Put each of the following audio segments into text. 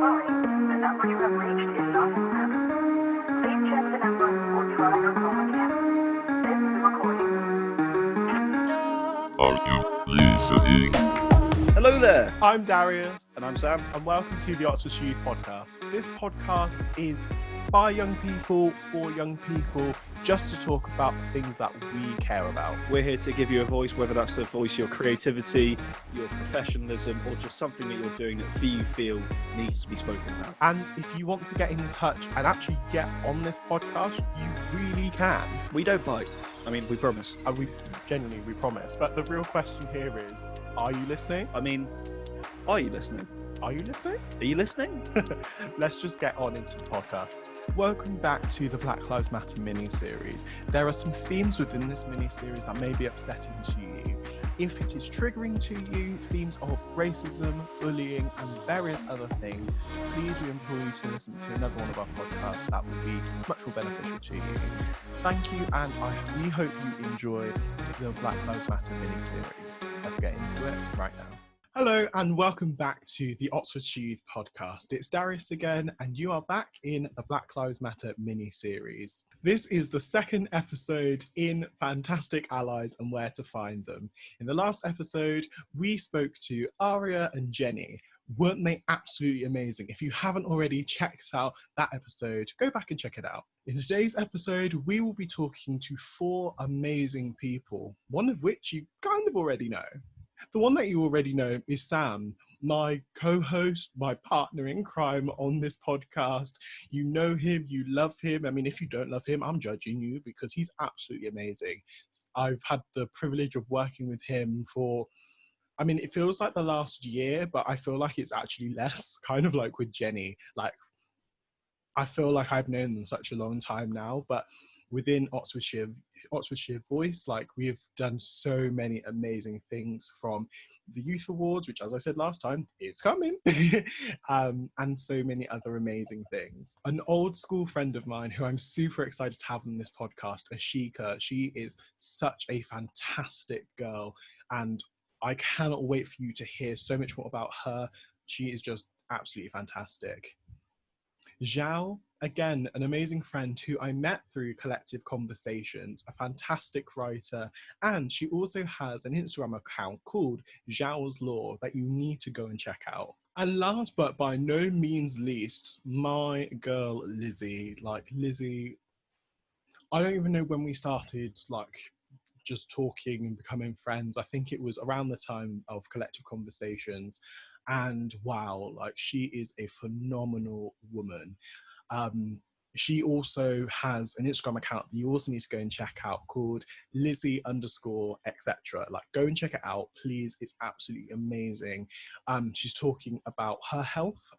sorry, the number you have reached is not in service. Please check the number or try your call again. This is a recording. Are you listening? Hello there. I'm Darius. And I'm Sam. And welcome to the Oxfordshire Youth Podcast. This podcast is by young people, for young people, just to talk about the things that we care about. We're here to give you a voice, whether that's the voice of your creativity, your professionalism, or just something that you're doing that you feel needs to be spoken about. And if you want to get in touch and actually get on this podcast, you really can. We don't bite. I mean, we promise. And we promise. But the real question here is, are you listening? I mean, are you listening? Are you listening? Are you listening? Let's just get on into the podcast. Welcome back to the Black Lives Matter mini-series. There are some themes within this mini-series that may be upsetting to you. If it is triggering to you, themes of racism, bullying, and various other things, please we implore you to listen to another one of our podcasts that will be much more beneficial to you. Thank you, and we hope you enjoy the Black Lives Matter mini-series. Let's get into it right now. Hello and welcome back to the Oxfordshire Youth Podcast. It's Darius again, and you are back in the Black Lives Matter mini-series. This is the second episode in Fantastic Allies and Where to Find Them. In the last episode, we spoke to Aria and Jenny. Weren't they absolutely amazing? If you haven't already checked out that episode, go back and check it out. In today's episode, we will be talking to four amazing people, one of which you kind of already know. The one that you already know is Sam, my co-host, my partner in crime on this podcast. You know him, you love him. I mean, if you don't love him, I'm judging you because he's absolutely amazing. I've had the privilege of working with him for, I mean, it feels like the last year, but I feel like it's actually less, kind of like with Jenny. Like, I feel like I've known them such a long time now, but within Oxfordshire Voice, like we've done so many amazing things, from the Youth Awards, which as I said last time, it's coming, and so many other amazing things. An old school friend of mine who I'm super excited to have on this podcast, Aashika, she is such a fantastic girl, and I cannot wait for you to hear so much more about her. She is just absolutely fantastic. Xiao, again, an amazing friend who I met through Collective Conversations, a fantastic writer, and she also has an Instagram account called Xiao's Law that you need to go and check out. And last but by no means least, my girl Lizzie. Like Lizzie, I don't even know when we started just talking and becoming friends. I think it was around the time of Collective Conversations. And wow, like she is a phenomenal woman. She also has an Instagram account that you also need to go and check out called Lizzie_etc. Like, go and check it out, please. It's absolutely amazing. She's talking about her health,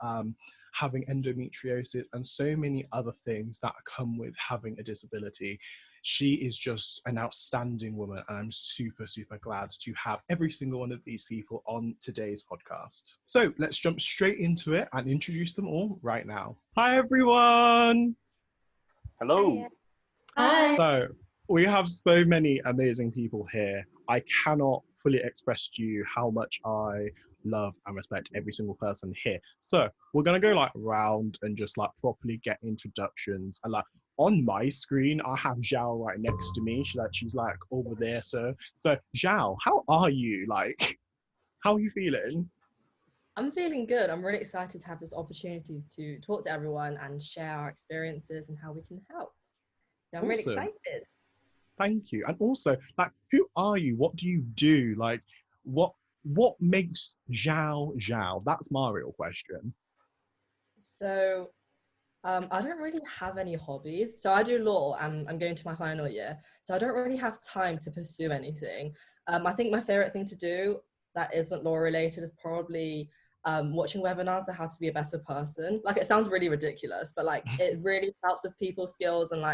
having endometriosis, and so many other things that come with having a disability. She is just an outstanding woman, and I'm super, super glad to have every single one of these people on today's podcast. So let's jump straight into it and introduce them all right now. Hi, everyone. Hello. Hi. So we have so many amazing people here. I cannot fully express to you how much I love and respect every single person here. So we're going to go round and just properly get introductions. And on my screen, I have Xiao right next to me. She's over there. So Xiao, how are you? How are you feeling? I'm feeling good. I'm really excited to have this opportunity to talk to everyone and share our experiences and how we can help. So I'm Awesome. really excited. Thank you. And also, who are you? What do you do? What makes Xiao? That's my real question. So I don't really have any hobbies. So I do law and I'm going to my final year. So I don't really have time to pursue anything. I think my favorite thing to do that isn't law related is probably watching webinars on how to be a better person. It sounds really ridiculous, but it really helps with people skills, and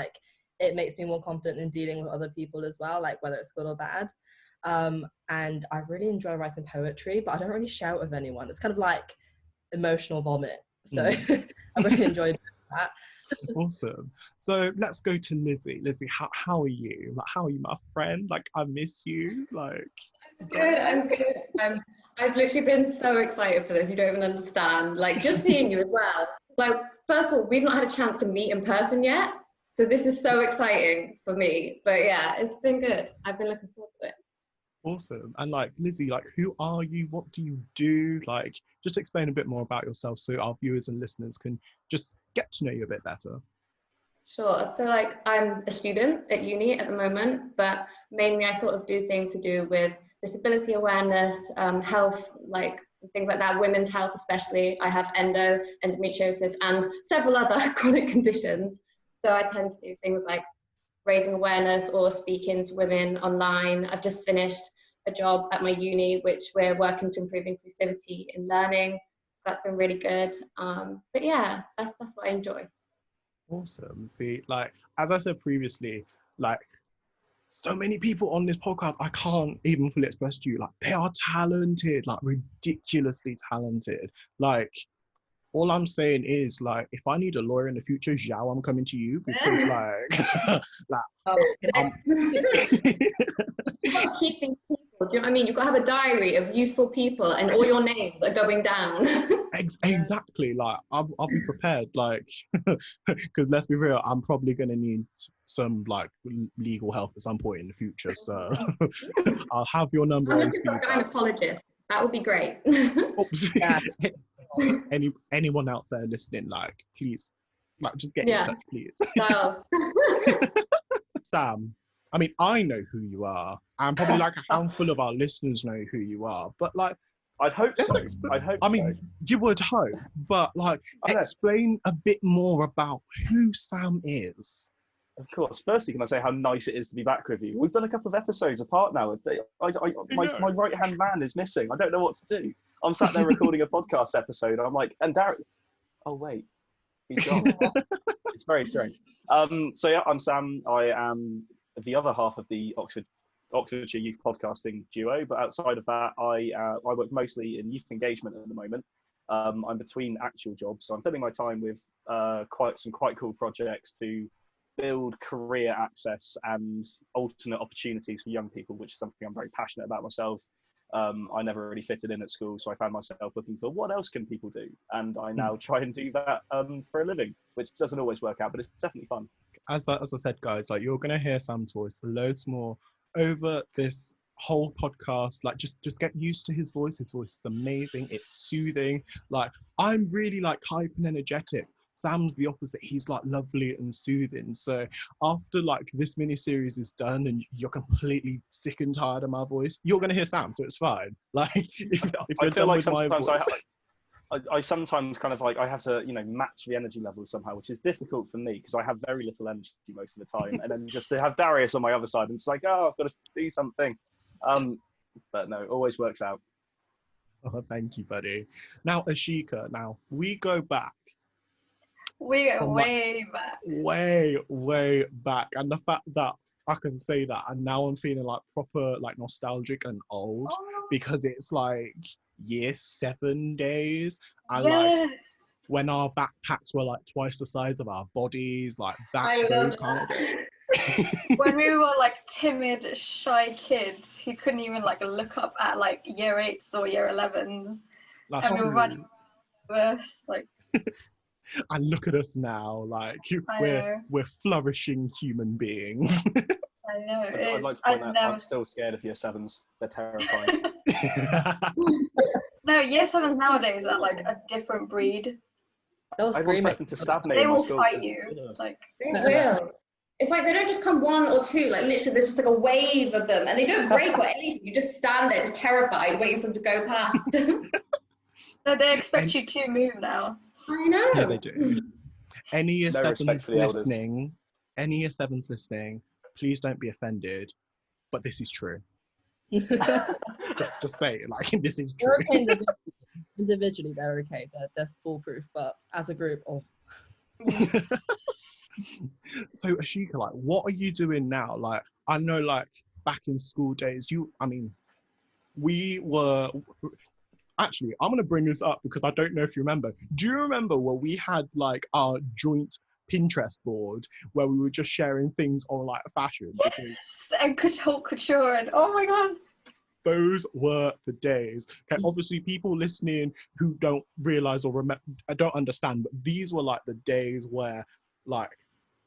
it makes me more confident in dealing with other people as well, whether it's good or bad. And I really enjoy writing poetry, but I don't really share it with anyone. It's kind of like emotional vomit. So I really enjoyed that. Awesome. So let's go to Lizzie. Lizzie, how are you? How are you, my friend? I miss you. Good. I'm good. I've literally been so excited for this. You don't even understand. Like, just seeing you as well. Like, first of all, we've not had a chance to meet in person yet. So this is so exciting for me. But yeah, it's been good. I've been looking forward to it. Awesome. And like, Lizzie, like, who are you? What do you do? Like, just explain a bit more about yourself so our viewers and listeners can just get to know you a bit better. Sure. So like, I'm a student at uni at the moment, but mainly I sort of do things to do with disability awareness, health, like things like that, women's health especially. I have endometriosis, and several other chronic conditions. So I tend to do things like raising awareness or speaking to women online. I've just finished a job at my uni, which we're working to improve inclusivity in learning. So that's been really good. But yeah, that's what I enjoy. Awesome. See, like, as I said previously, like, so many people on this podcast, I can't even fully express to you, like, they are talented, like, ridiculously talented. Like, all I'm saying is, like, if I need a lawyer in the future, Xiao, I'm coming to you, because, like, You've got to keep things people. Do you know what I mean? You've got to have a diary of useful people, and all your names are going down. Exactly. Like, I'll be prepared. Like, because let's be real, I'm probably gonna need some like legal help at some point in the future. So I'll have your number. I'm on looking for a speed. gynecologist. That would be great. Anyone out there listening, like, please, like, just get in touch, please. Well. Sam, I mean, I know who you are, and probably like a handful of our listeners know who you are, but like, I'd hope so. I mean, you would hope, but like, explain a bit more about who Sam is. Of course. Firstly, can I say how nice it is to be back with you? We've done a couple of episodes apart now. My right-hand man is missing. I don't know what to do. I'm sat there recording a podcast episode. I'm like, and Darius, oh wait, he's gone. It's very strange. So yeah, I'm Sam. I am the other half of the Oxfordshire Youth Podcasting duo, but outside of that, I work mostly in youth engagement at the moment. I'm between actual jobs, so I'm filling my time with quite cool projects to build career access and alternate opportunities for young people, which is something I'm very passionate about myself. I never really fitted in at school, so I found myself looking for what else can people do, and I now try and do that for a living, which doesn't always work out, but it's definitely fun. As I said, guys, like, you're gonna hear Sam's voice loads more over this whole podcast. Like, just get used to his voice. His voice is amazing. It's soothing. Like, I'm really like hype and energetic. Sam's the opposite. He's like lovely and soothing. So after like this mini series is done and you're completely sick and tired of my voice, you're gonna hear Sam, so it's fine. Like, if you're done with my voice. I sometimes kind of like, I have to, match the energy level somehow, which is difficult for me because I have very little energy most of the time. And then just to have Darius on my other side, I'm just like, oh, I've got to do something. But no, it always works out. Oh, thank you, buddy. Now, Aashika, we go back. We go way back. Way back. And the fact that I can say that, and now I'm feeling like proper like nostalgic and old because it's like year 7 days, and like when our backpacks were like twice the size of our bodies, like those kind of days. When we were like timid, shy kids who couldn't even like look up at like year 8s or year 11s, and we were running like. And look at us now, like we're flourishing human beings. I know. I'd like to point out, I'm still scared of year 7s. They're terrifying. No, year 7s nowadays are like a different breed. They'll scream at to stab me. They will fight you. Like, they will. It's like they don't just come 1 or 2, like literally there's just like a wave of them, and they don't break or anything. You just stand there just terrified, waiting for them to go past. No, they expect you to move now. I know. Yeah, they do. Any year 7s listening, please don't be offended, but this is true. just say it, like, this is true. Individually, they're okay. They're foolproof, but as a group, So, Aashika, like, what are you doing now? Like, I know, like, back in school days, we were... Actually, I'm going to bring this up because I don't know if you remember. Do you remember where we had, like, our joint Pinterest board where we were just sharing things on, like, fashion? Yes! And haute couture and, oh my God. those were the days. Okay, obviously people listening who don't realize or remember, I don't understand, but these were like the days where like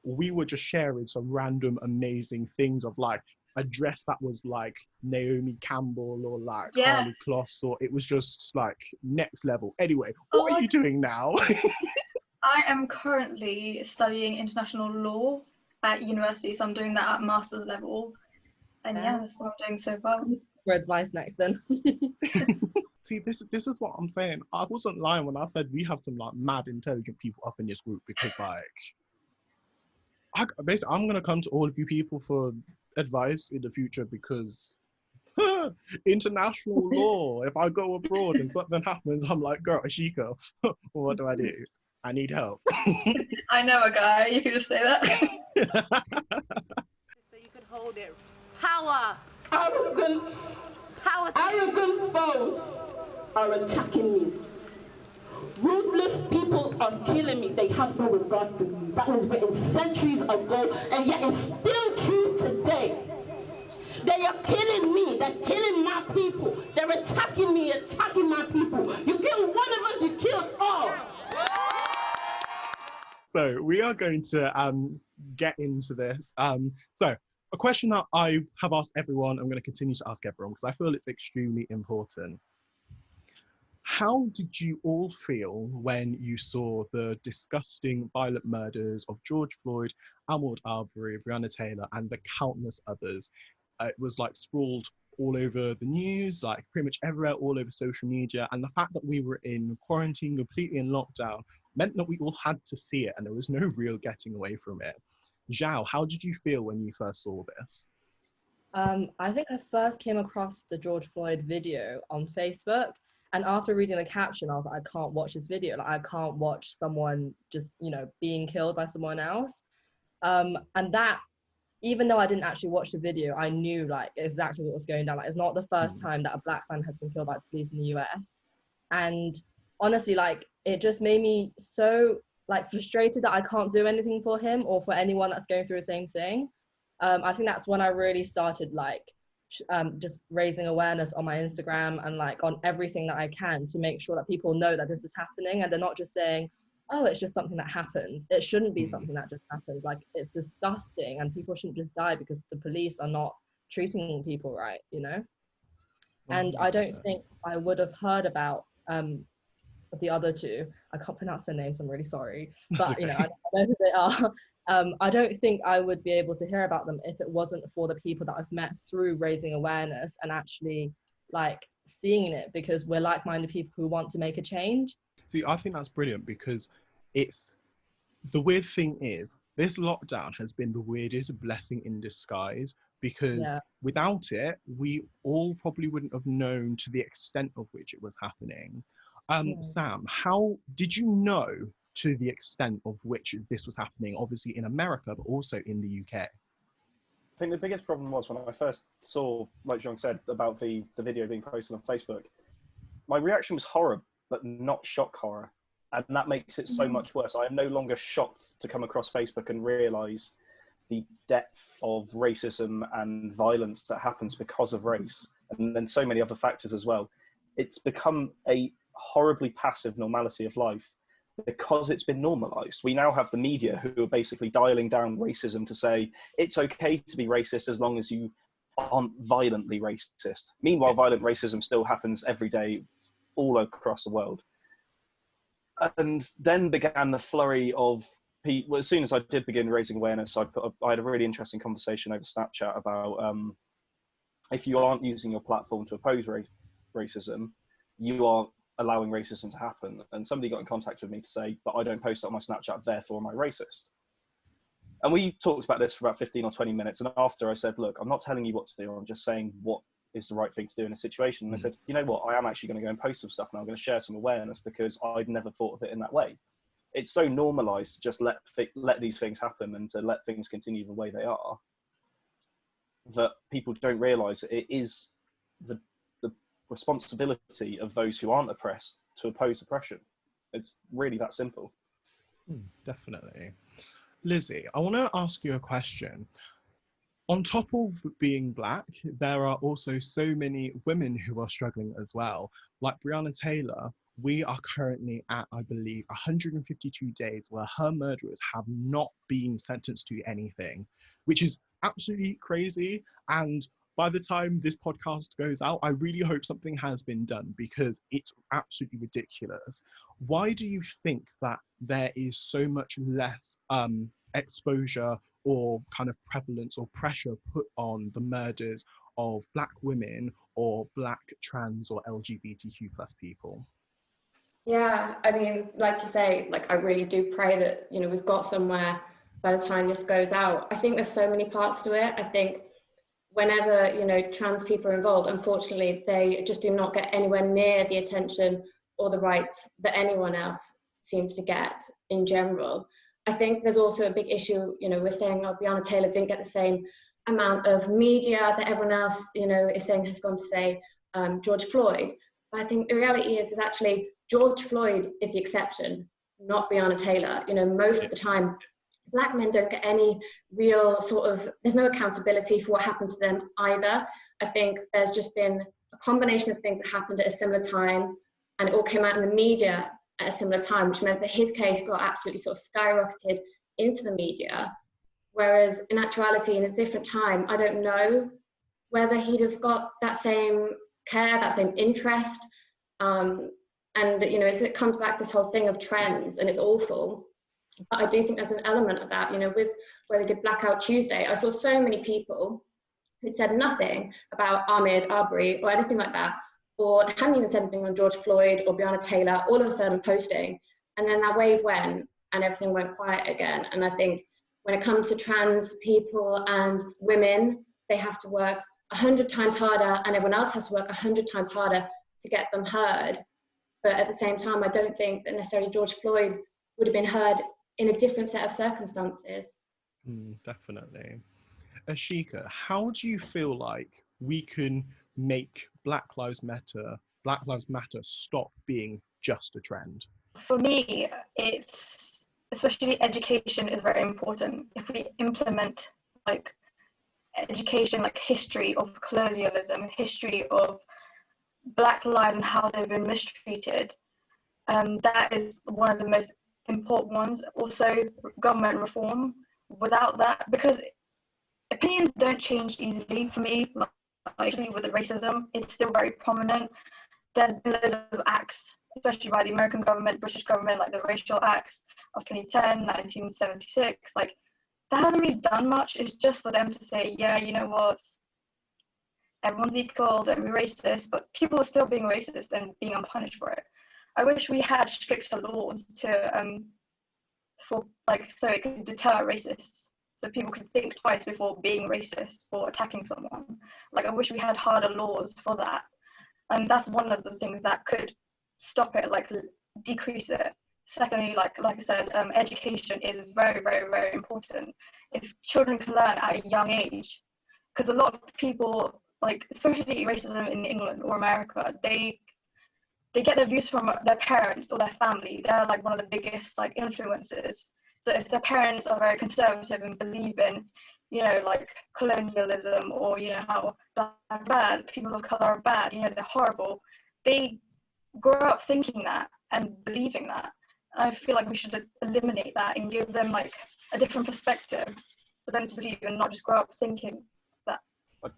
we were just sharing some random amazing things of like a dress that was like Naomi Campbell or like Harley Kloss, or it was just like next level. Anyway, what are you doing now? I am currently studying international law at university, so I'm doing that at master's level. And yeah, that's what I'm doing so far. For advice next then. See, this is what I'm saying. I wasn't lying when I said we have some like mad intelligent people up in this group, because like basically I'm gonna come to all of you people for advice in the future, because international law, if I go abroad and something happens, I'm like, girl, Aashika, what do? I need help. I know a guy, you can just say that. So you can hold it. Power! Arrogant foes are attacking me. Ruthless people are killing me. They have no regard for you. That was written centuries ago, and yet it's still true today. They are killing me. They're killing my people. They're attacking me, attacking my people. You kill one of us, you killed all. So we are going to get into this. So a question that I have asked everyone, I'm going to continue to ask everyone because I feel it's extremely important. How did you all feel when you saw the disgusting violent murders of George Floyd, Ahmaud Arbery, Breonna Taylor, and the countless others? It was like sprawled all over the news, like pretty much everywhere, all over social media. And the fact that we were in quarantine, completely in lockdown, meant that we all had to see it, and there was no real getting away from it. Xiao, how did you feel when you first saw this? I think I first came across the George Floyd video on Facebook, and after reading the caption, I was like, I can't watch this video. Like, I can't watch someone just, you know, being killed by someone else. And that, even though I didn't actually watch the video, I knew like exactly what was going down. Like, it's not the first time that a black man has been killed by the police in the US. And honestly, like, it just made me so like frustrated that I can't do anything for him or for anyone that's going through the same thing. I think that's when I really started like just raising awareness on my Instagram and like on everything that I can to make sure that people know that this is happening, and they're not just saying, oh, it's just something that happens. It shouldn't be something that just happens. Like, it's disgusting, and people shouldn't just die because the police are not treating people right, you know? And 100%. I don't think I would have heard about the other two. I can't pronounce their names, I'm really sorry, but you know, I know who they are. I don't think I would be able to hear about them if it wasn't for the people that I've met through raising awareness and actually like seeing it, because we're like-minded people who want to make a change. See, I think that's brilliant, because it's, the weird thing is, this lockdown has been the weirdest blessing in disguise, because without it, we all probably wouldn't have known to the extent of which it was happening. Sam, how did you know to the extent of which this was happening, obviously in America, but also in the UK? I think the biggest problem was when I first saw, like Jean said, about the video being posted on Facebook, my reaction was horror, but not shock horror. And that makes it so much worse. I am no longer shocked to come across Facebook and realise the depth of racism and violence that happens because of race, and then so many other factors as well. It's become a horribly passive normality of life because it's been normalised. We now have the media who are basically dialing down racism to say it's okay to be racist as long as you aren't violently racist. Meanwhile, violent racism still happens every day all across the world. And then began the flurry of people. Well, as soon as I did begin raising awareness, I had a really interesting conversation over Snapchat about if you aren't using your platform to oppose racism, you are allowing racism to happen. And somebody got in contact with me to say, but I don't post it on my Snapchat, therefore am I racist? And we talked about this for about 15 or 20 minutes. And after I said, look, I'm not telling you what to do. I'm just saying what is the right thing to do in a situation. And I said, you know what, I am actually going to go and post some stuff, and I'm going to share some awareness, because I'd never thought of it in that way. It's so normalized to just let these things happen and to let things continue the way they are, that people don't realize it is the responsibility of those who aren't oppressed to oppose oppression. It's really that simple. Definitely. Lizzie, I want to ask you a question. On top of being Black, there are also so many women who are struggling as well. Like Breonna Taylor, we are currently at, I believe, 152 days where her murderers have not been sentenced to anything, which is absolutely crazy. And by the time this podcast goes out, I really hope something has been done because it's absolutely ridiculous. Why do you think that there is so much less exposure or kind of prevalence or pressure put on the murders of Black women or Black trans or LGBTQ plus people? Yeah, I mean, like you say, like I really do pray that, you know, we've got somewhere by the time this goes out. I think there's so many parts to it. I think whenever, you know, trans people are involved, unfortunately, they just do not get anywhere near the attention or the rights that anyone else seems to get in general. I think there's also a big issue, you know, we're saying, oh, Breonna Taylor didn't get the same amount of media that everyone else, you know, is saying has gone to, say, George Floyd. But I think the reality is actually George Floyd is the exception, not Breonna Taylor. You know, most of the time, Black men don't get any real sort of, there's no accountability for what happened to them either. I think there's just been a combination of things that happened at a similar time, and it all came out in the media at a similar time, which meant that his case got absolutely sort of skyrocketed into the media. Whereas in actuality, in a different time, I don't know whether he'd have got that same care, that same interest. And, you know, it comes back this whole thing of trends, and it's awful. But I do think there's an element of that, you know, with where they did Blackout Tuesday, I saw so many people who'd said nothing about Ahmaud Arbery or anything like that, or hadn't even said anything on George Floyd or Breonna Taylor, all of a sudden posting. And then that wave went and everything went quiet again. And I think when it comes to trans people and women, they have to work 100 times harder, and everyone else has to work 100 times harder to get them heard. But at the same time, I don't think that necessarily George Floyd would have been heard in a different set of circumstances. Definitely. Aashika, how do you feel like we can make Black Lives Matter stop being just a trend? For me, it's especially education is very important. If we implement like education, like history of colonialism, history of Black lives and how they've been mistreated, that is one of the most important ones. Also, government reform. Without that, because opinions don't change easily. For me, like with the racism, it's still very prominent. There's been loads of acts, especially by the American government, British government, like the racial acts of 2010, 1976. Like that hasn't really done much. It's just for them to say, yeah, you know what, everyone's equal, don't be racist, but people are still being racist and being unpunished for it. I wish we had stricter laws to for like so it could deter racists, so people could think twice before being racist or attacking someone. Like I wish we had harder laws for that, and that's one of the things that could stop it, like decrease it. Secondly, like I said, education is very, very, very important. If children can learn at a young age, because a lot of people, like especially racism in England or America, they get their views from their parents or their family. They're like one of the biggest like influences. So if their parents are very conservative and believe in, you know, like colonialism, or, you know, how black are bad, people of color are bad, you know, they're horrible, they grow up thinking that and believing that. And I feel like we should eliminate that and give them like a different perspective for them to believe, and not just grow up thinking that.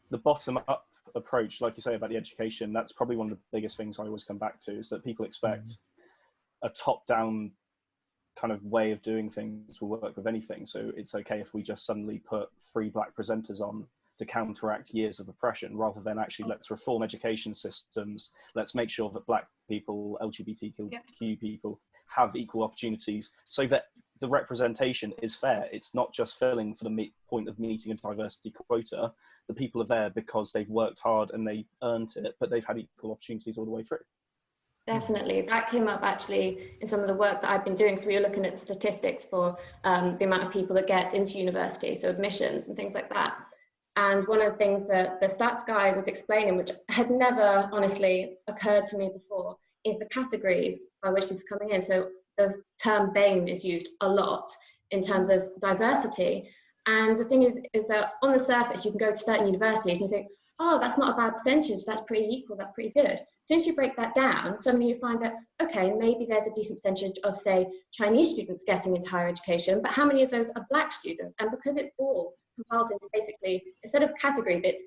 The bottom up approach, like you say about the education, that's probably one of the biggest things I always come back to, is that people expect a top-down kind of way of doing things will work with anything. So it's okay if we just suddenly put 3 Black presenters on to counteract years of oppression, rather than actually let's reform education systems, let's make sure that Black people, LGBTQ people have equal opportunities, so that the representation is fair. It's not just filling for the point of meeting a diversity quota. The people are there because they've worked hard and they earned it, but they've had equal opportunities all the way through. Definitely. That came up actually in some of the work that I've been doing. So we were looking at statistics for the amount of people that get into university, so admissions and things like that. And one of the things that the stats guy was explaining, which had never honestly occurred to me before, is the categories by which it's coming in. So the term BAME is used a lot in terms of diversity. And the thing is that on the surface, you can go to certain universities and you think, oh, that's not a bad percentage, that's pretty equal, that's pretty good. As soon as you break that down, suddenly you find that, okay, maybe there's a decent percentage of, say, Chinese students getting into higher education, but how many of those are Black students? And because it's all compiled into basically, instead of categories, it's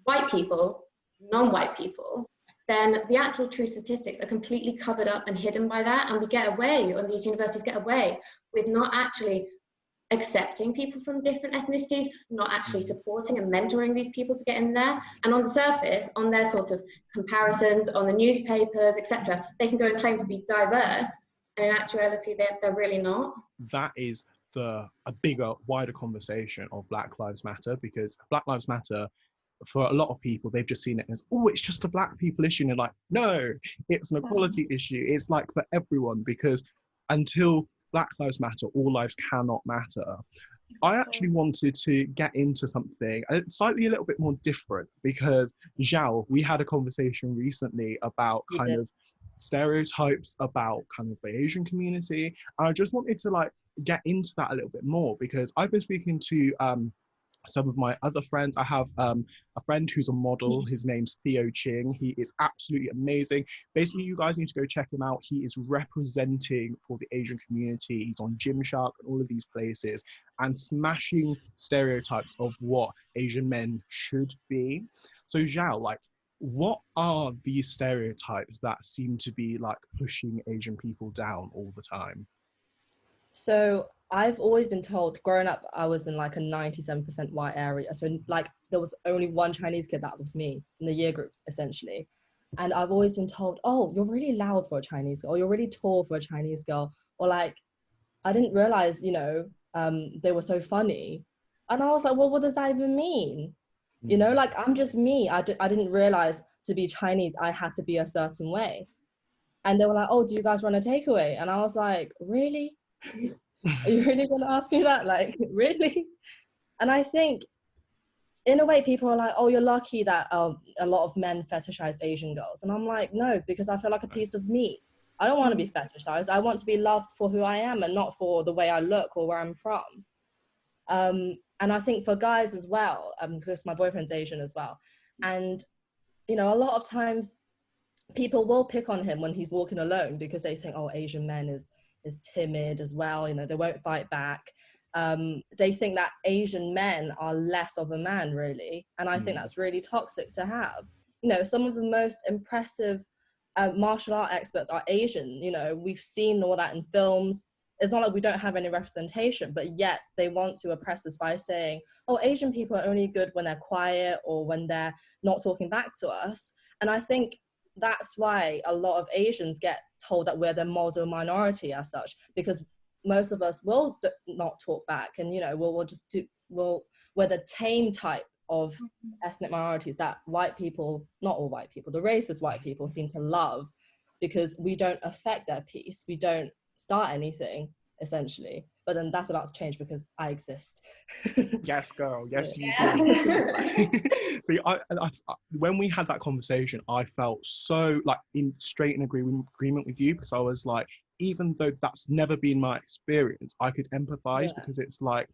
white people, non-white people, then the actual true statistics are completely covered up and hidden by that. And we get away, or these universities get away with not actually accepting people from different ethnicities, not actually supporting and mentoring these people to get in there. And on the surface, on their sort of comparisons, on the newspapers, etc., they can go and claim to be diverse, and in actuality, they're really not. That is a bigger, wider conversation of Black Lives Matter, because Black Lives Matter, for a lot of people, they've just seen it as, oh, it's just a Black people issue. And they're like, no, it's an equality issue. It's like for everyone, because until Black Lives Matter, all lives cannot matter. I actually wanted to get into something slightly a little bit more different, because Xiao, we had a conversation recently about kind of stereotypes about kind of the Asian community. And I just wanted to like get into that a little bit more, because I've been speaking to some of my other friends. I have a friend who's a model. His name's Theo Ching. He is absolutely amazing. Basically, you guys need to go check him out. He is representing for the Asian community. He's on Gymshark and all of these places and smashing stereotypes of what Asian men should be. So Xiao, like, what are these stereotypes that seem to be like pushing Asian people down all the time? So I've always been told, growing up, I was in like a 97% white area. So like there was only one Chinese kid, that was me, in the year group, essentially. And I've always been told, oh, you're really loud for a Chinese girl, or you're really tall for a Chinese girl. Or like, I didn't realize, you know, they were so funny. And I was like, well, what does that even mean? You know, like, I'm just me. I didn't realize to be Chinese, I had to be a certain way. And they were like, oh, do you guys run a takeaway? And I was like, really? Are you really going to ask me that? Like, really? And I think, in a way, people are like, oh, you're lucky that a lot of men fetishize Asian girls. And I'm like, no, because I feel like a piece of meat. I don't want to be fetishized. I want to be loved for who I am and not for the way I look or where I'm from. And I think for guys as well, because my boyfriend's Asian as well. And, you know, a lot of times people will pick on him when he's walking alone because they think, oh, Asian men is timid as well. You know, they won't fight back. They think that Asian men are less of a man, really. And I think that's really toxic to have. You know, some of the most impressive martial art experts are Asian. You know, we've seen all that in films. It's not like we don't have any representation, but yet they want to oppress us by saying, oh, Asian people are only good when they're quiet or when they're not talking back to us. And I think that's why a lot of Asians get told that we're the model minority as such, because most of us will not talk back, and, you know, we're the tame type of ethnic minorities that white people, not all white people, the racist white people seem to love, because we don't affect their peace. We don't start anything, essentially. But then that's about to change because I exist. Yes, girl. Yes, you do. See, I, when we had that conversation, I felt so like in agreement with you, because I was like, even though that's never been my experience, I could empathize, because it's like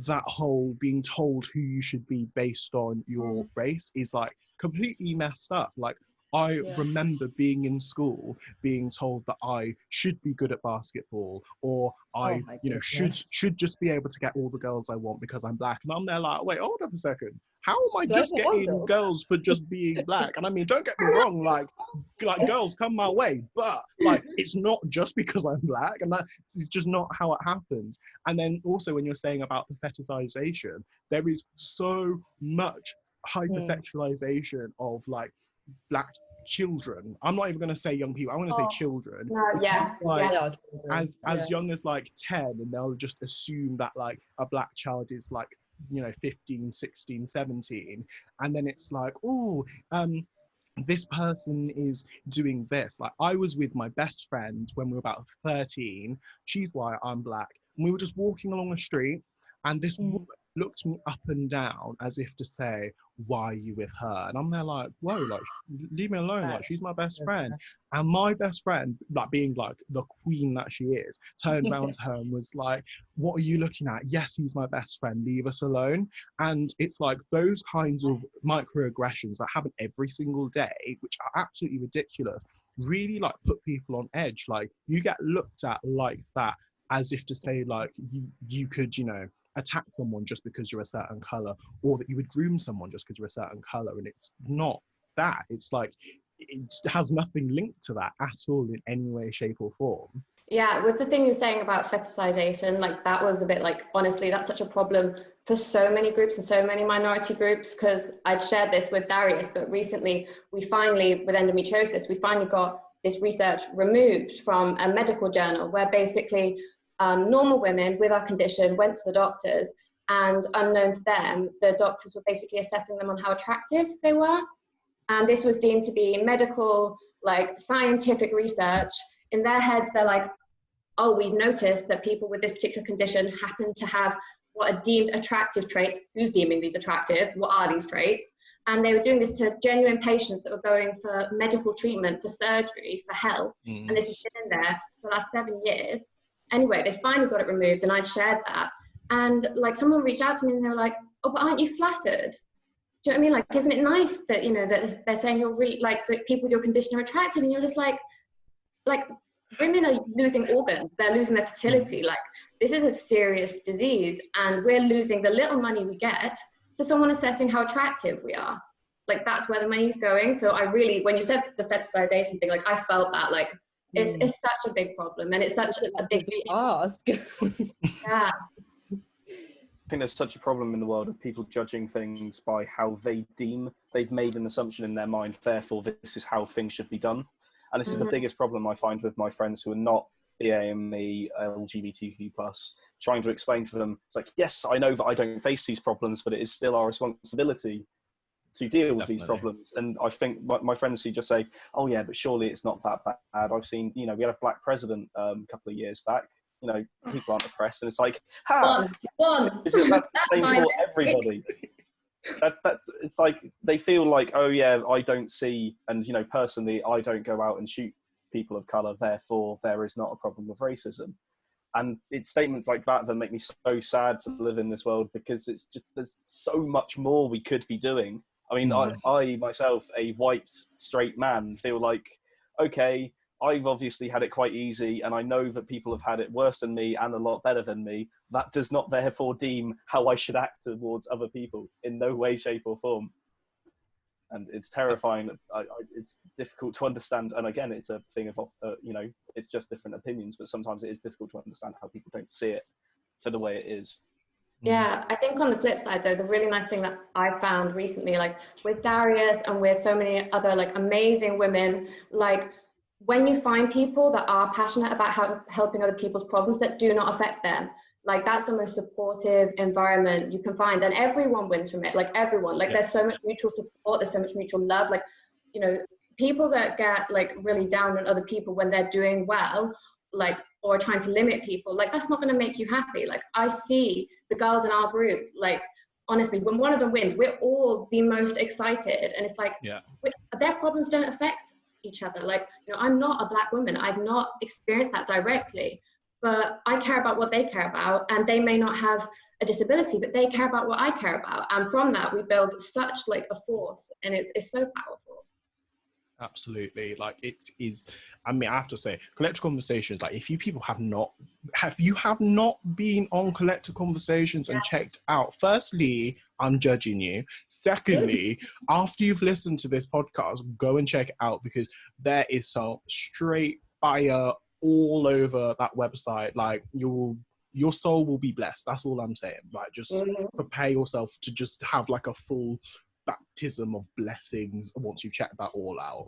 that whole being told who you should be based on your race is like completely messed up. Like, I remember being in school being told that I should be good at basketball, or I, should just be able to get all the girls I want because I'm black. And I'm there like, wait, hold up a second. How am I just getting girls for just being black? And I mean, don't get me wrong, like girls come my way, but like, it's not just because I'm black, and that is just not how it happens. And then also when you're saying about the fetishization, there is so much hypersexualization of like black children. I'm not even going to say young people, I want to say children. As young as like 10, and they'll just assume that like a black child is like, you know, 15, 16, 17, and then it's like, oh, this person is doing this. Like, I was with my best friend when we were about 13. She's white, I'm black, and we were just walking along the street, and this woman looked me up and down as if to say, why are you with her? And I'm there like, whoa, like, leave me alone. Like, she's my best friend. And my best friend, like being like the queen that she is, turned around to her and was like, what are you looking at? Yes, he's my best friend. Leave us alone. And it's like those kinds of microaggressions that happen every single day, which are absolutely ridiculous, really like put people on edge. Like, you get looked at like that as if to say like you could, you know, attack someone just because you're a certain color, or that you would groom someone just because you're a certain color. And it's not that. It's like, it has nothing linked to that at all in any way, shape or form. Yeah, with the thing you're saying about fetishization, like that was a bit like, honestly, that's such a problem for so many groups and so many minority groups, because I'd shared this with Darius, but recently we finally, with endometriosis, we finally got this research removed from a medical journal where basically normal women with our condition went to the doctors, and unknown to them, the doctors were basically assessing them on how attractive they were. And this was deemed to be medical, like scientific research. In their heads, they're like, oh, we've noticed that people with this particular condition happen to have what are deemed attractive traits. Who's deeming these attractive? What are these traits? And they were doing this to genuine patients that were going for medical treatment, for surgery, for help. And this has been in there for the last 7 years. Anyway, they finally got it removed, and I'd shared that. And like someone reached out to me and they were like, oh, but aren't you flattered? Do you know what I mean? Like, isn't it nice that, you know, that they're saying you're really, like, that people with your condition are attractive, and you're just like women are losing organs, they're losing their fertility. Like, this is a serious disease, and we're losing the little money we get to someone assessing how attractive we are. Like, that's where the money's going. So I really, when you said the fetishization thing, like, I felt that, like, it's such a big problem, and it's such a big ask. Yeah. I think there's such a problem in the world of people judging things by how they deem. They've made an assumption in their mind, therefore this is how things should be done. And this is the biggest problem I find with my friends who are not BAME, LGBTQ+, trying to explain to them, it's like, yes, I know that I don't face these problems, but it is still our responsibility to deal with these problems. And I think my friends who just say, oh yeah, but surely it's not that bad. I've seen, you know, we had a black president a couple of years back. You know, people aren't oppressed, and it's like, how? That's the same for everybody. It's like they feel like, oh yeah, I don't see, and you know, personally, I don't go out and shoot people of color, therefore there is not a problem with racism. And it's statements like that that make me so sad to live in this world, because it's just, there's so much more we could be doing. I mean, I myself, a white straight man, feel like, okay, I've obviously had it quite easy, and I know that people have had it worse than me and a lot better than me. That does not therefore deem how I should act towards other people in no way, shape or form. And it's terrifying. It's difficult to understand. And again, it's a thing of, you know, it's just different opinions, but sometimes it is difficult to understand how people don't see it for the way it is. Yeah, I think on the flip side though, the really nice thing that I found recently, like with Darius and with so many other like amazing women, like when you find people that are passionate about helping other people's problems that do not affect them, like that's the most supportive environment you can find, and everyone wins from it. Like everyone, like there's so much mutual support, there's so much mutual love. Like, you know, people that get like really down on other people when they're doing well, like, or trying to limit people, like that's not going to make you happy. Like I see the girls in our group, like honestly, when one of them wins, we're all the most excited, and it's like their problems don't affect each other. Like, you know, I'm not a black woman, I've not experienced that directly, but I care about what they care about, and they may not have a disability, but they care about what I care about, and from that we build such like a force, and it's so powerful. Absolutely. Like it is, I mean, I have to say, Collective Conversations, like if you people have not been on Collective Conversations and checked out, firstly, I'm judging you. Secondly, after you've listened to this podcast, go and check it out, because there is some straight fire all over that website. Like your soul will be blessed. That's all I'm saying. Like just prepare yourself to just have like a full baptism of blessings once you've checked that all out.